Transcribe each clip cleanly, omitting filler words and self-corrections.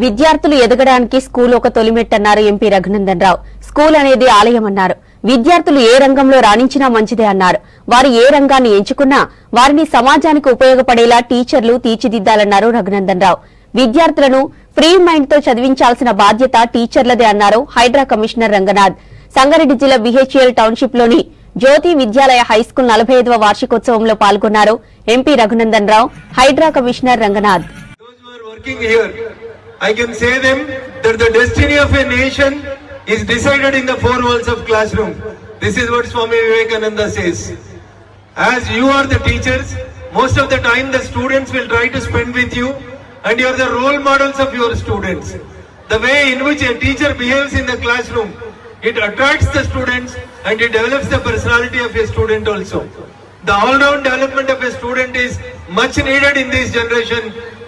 విద్యార్థులు ఎదగడానికి స్కూల్ ఒక తొలిమెట్టన్నారు ఎంపీ రఘునందన్ రావు. స్కూల్ అనేది ఆలయమన్నారు. విద్యార్థులు ఏ రంగంలో రాణించినా మంచిదే అన్నారు. వారు ఏ రంగాన్ని ఎంచుకున్నా వారిని సమాజానికి ఉపయోగపడేలా టీచర్లు తీర్చిదిద్దాలన్నారు రఘునందన్ రావు. విద్యార్థులను ఫ్రీ మైండ్ తో చదివించాల్సిన బాధ్యత టీచర్లదే అన్నారు హైడ్రా కమిషనర్ రంగనాథ్. సంగారెడ్డి జిల్లా బిహెచ్ఎల్ టౌన్షిప్ లోని జ్యోతి విద్యాలయ హైస్కూల్ 45వ వార్షికోత్సవంలో పాల్గొన్నారు MP Raghunandan Rao, HYDRAA commissioner Ranganath. I can say them that the destiny of a nation is decided in the four walls of classroom. This is what Swami Vivekananda says. As you are the teachers, most of the time the students will try to spend with you, and you are the role models of your students. The way in which a teacher behaves in the classroom, it attracts the students and it develops the personality of a student also. The all-round development of a student is much needed in this generation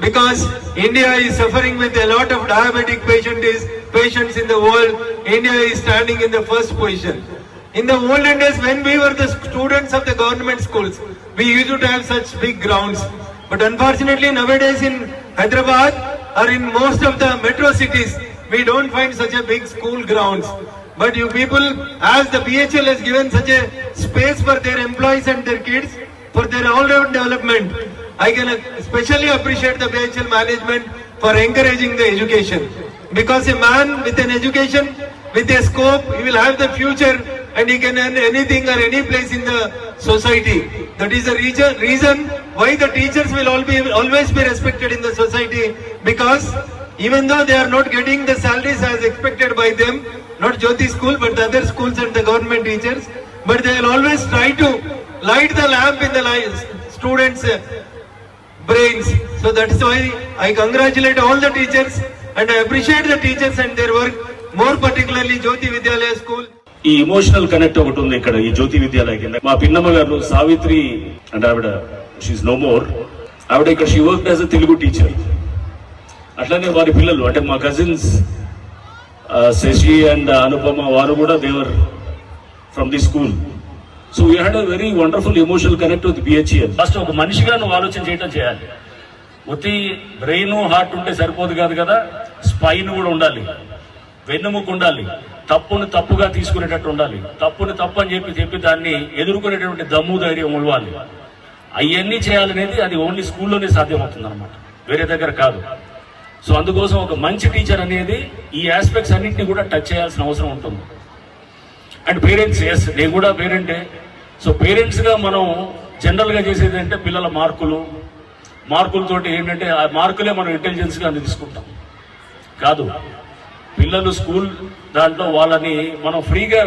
because India is suffering with a lot of diabetic patients in the world. India is standing in the first position. In the olden days, when we were the students of the government schools, we used to have such big grounds. But unfortunately, nowadays in Hyderabad or in most of the metro cities, we don't find such a big school grounds. But you people, as the BHL has given such a space for their employees and their kids, for their all-round development, I can especially appreciate the BHL management for encouraging the education. Because a man with an education, with a scope, he will have the future and he can earn anything or any place in the society. That is the reason why the teachers will always be respected in the society, because even though they are not getting the salaries as expected by them, not Jyoti school but the other schools and the government teachers, but they will always try to light the lamp in the students' brains. So that is why I congratulate all the teachers and I appreciate the teachers and their work, more particularly Jyoti Vidyalaya school. ఈ emotional connect ఒకటి ఉంది ఇక్కడ ఈ జ్యోతి విద్యాలయ కింద. మా పిన్నమ్మ గారు సావిత్రి అంటే ఆవిడ షీఈ్ నో మోర్, ఆవిడ ఇక్కడ she work as a Telugu teacher. అట్లానే వారి పిల్లలు అంటే మా కజిన్స్ శశి అండ్ అనుపమ, వారు కూడా దేవర్ from the school. So we had a very wonderful emotional connect with BHL. First ఒక మనిషిగా నువ్వు ఆలోచన చేయడం చేయాలి. ఒత్తి బ్రెయిన్ హార్ట్ ఉంటే సరిపోదు కాదు కదా, స్పైన్ కూడా ఉండాలి, వెన్నుముకు ఉండాలి, తప్పును తప్పుగా తీసుకునేటట్టు ఉండాలి, తప్పుని తప్పు అని చెప్పి దాన్ని ఎదుర్కొనేటటువంటి దమ్ము ధైర్యం ఇవ్వాలి. అవన్నీ చేయాలనేది అది ఓన్లీ స్కూల్లోనే సాధ్యమవుతుంది అనమాట, వేరే దగ్గర కాదు. సో అందుకోసం ఒక మంచి టీచర్ అనేది ఈ ఆస్పెక్ట్స్ అన్నింటినీ కూడా టచ్ చేయాల్సిన అవసరం ఉంటుంది. అండ్ పేరెంట్స్, ఎస్ నేను కూడా పేరెంటే. సో పేరెంట్స్గా మనం జనరల్గా చేసేది అంటే పిల్లల మార్కులతోటి ఏంటంటే ఆ మార్కులే మనం ఇంటెలిజెన్స్గా తీసుకుంటాం కాదు. పిల్లలు స్కూల్ దాంట్లో వాళ్ళని మనం ఫ్రీగా